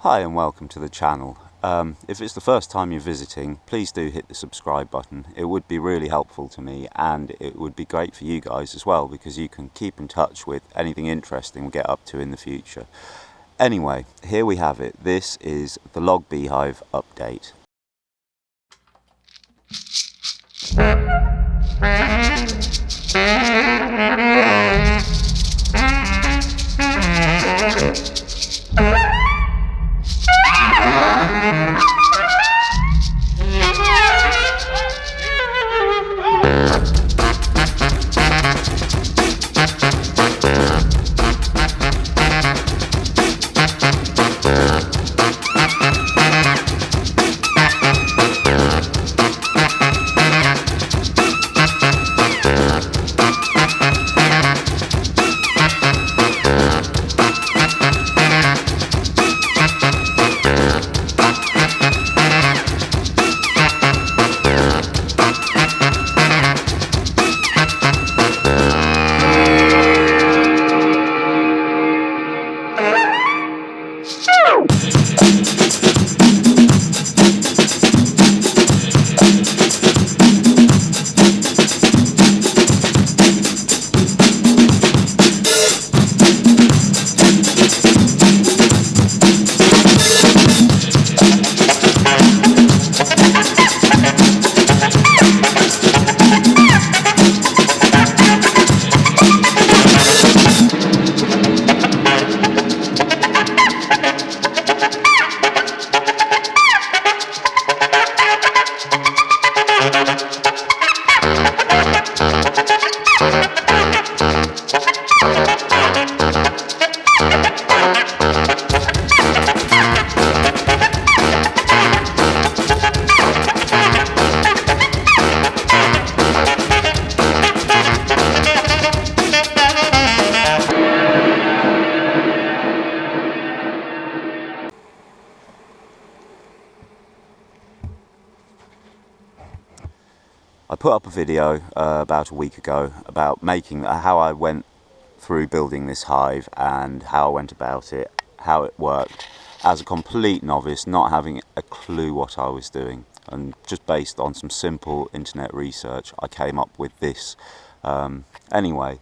Hi and welcome to the channel. If it's the first time you're visiting, please do hit the subscribe button. It would be really helpful to me, and it would be great for you guys as well, because you can keep in touch with anything interesting we get up to in the future. Anyway, here we have it. This is the log beehive update. I put up a video about a week ago about making how I went through building this hive and how I went about it, how it worked as a complete novice, not having a clue what I was doing, and just based on some simple internet research I came up with this. Anyway,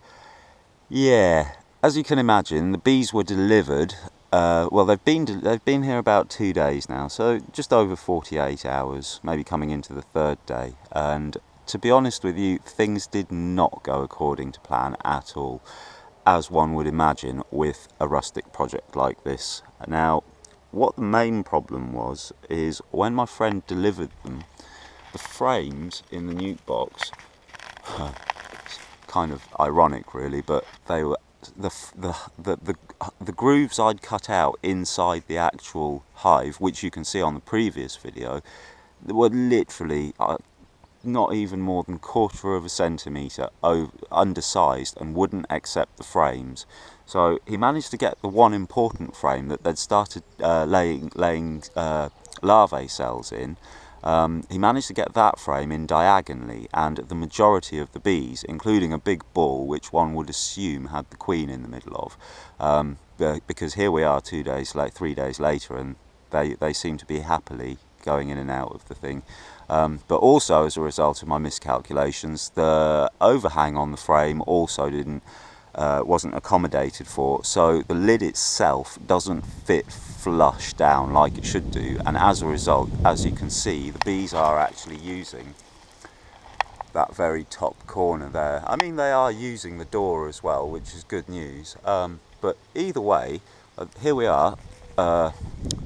yeah, as you can imagine, the bees were delivered. Well, they've been here about 2 days now, so just over 48 hours, maybe coming into the third day. And to be honest with you, things did not go according to plan at all, as one would imagine with a rustic project like this. Now, what the main problem was is when my friend delivered them, the frames in the nuke box, kind of ironic really, but they were the grooves I'd cut out inside the actual hive, which you can see on the previous video, were literally not even more than 1/4 of a centimetre undersized and wouldn't accept the frames. So he managed to get the one important frame that they'd started laying larvae cells in. He managed to get that frame in diagonally, and the majority of the bees, including a big ball which one would assume had the queen in the middle of, because here we are 3 days later, and they seem to be happily going in and out of the thing. But also, as a result of my miscalculations, the overhang on the frame also wasn't accommodated for, so the lid itself doesn't fit flush down like it should do, and as a result, as you can see, the bees are actually using that very top corner there. I mean, they are using the door as well, which is good news, but either way, here we are, a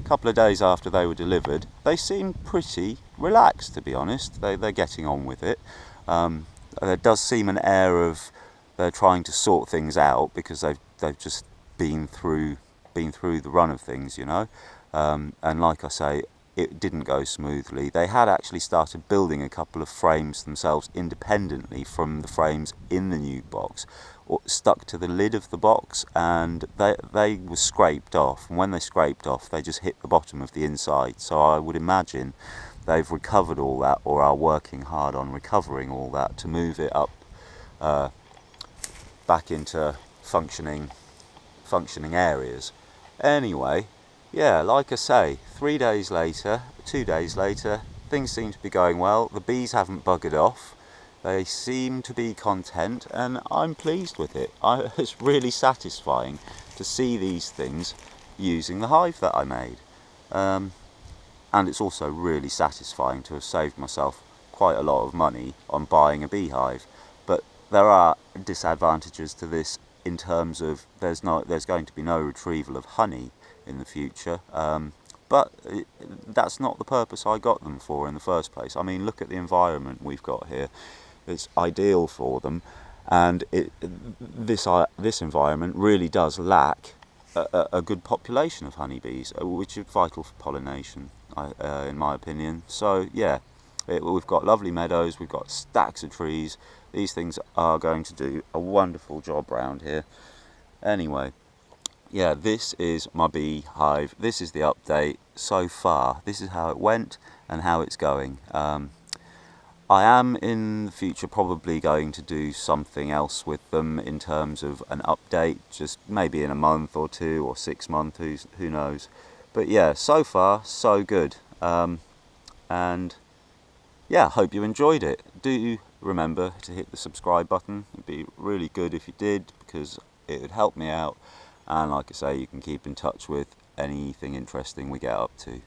couple of days after they were delivered. They seem pretty relaxed, to be honest. They're getting on with it. There does seem an air of they're trying to sort things out, because they've just been through the run of things, you know. And like I say, it didn't go smoothly. They had actually started building a couple of frames themselves independently from the frames in the nuke box, or stuck to the lid of the box, and they were scraped off, and when they scraped off, they just hit the bottom of the inside. So I would imagine they've recovered all that, or are working hard on recovering all that to move it up back into functioning areas. Anyway, yeah, like I say, 3 days later, 2 days later, things seem to be going well. The bees haven't buggered off. They seem to be content, and I'm pleased with it. It's really satisfying to see these things using the hive that I made. And it's also really satisfying to have saved myself quite a lot of money on buying a beehive. But there are disadvantages to this in terms of there's going to be no retrieval of honey in the future. But that's not the purpose I got them for in the first place. I mean, look at the environment we've got here. It's ideal for them, and this environment really does lack a good population of honeybees, which is vital for pollination, in my opinion. So yeah, we've got lovely meadows, we've got stacks of trees. These things are going to do a wonderful job round here. Anyway, yeah, this is my beehive. This is the update so far. This is how it went and how it's going. I am in the future probably going to do something else with them in terms of an update, just maybe in a month or 2 or 6 months, who knows. But yeah, so far so good. And yeah, hope you enjoyed it. Do remember to hit the subscribe button. It'd be really good if you did, because it would help me out. And like I say, you can keep in touch with anything interesting we get up to.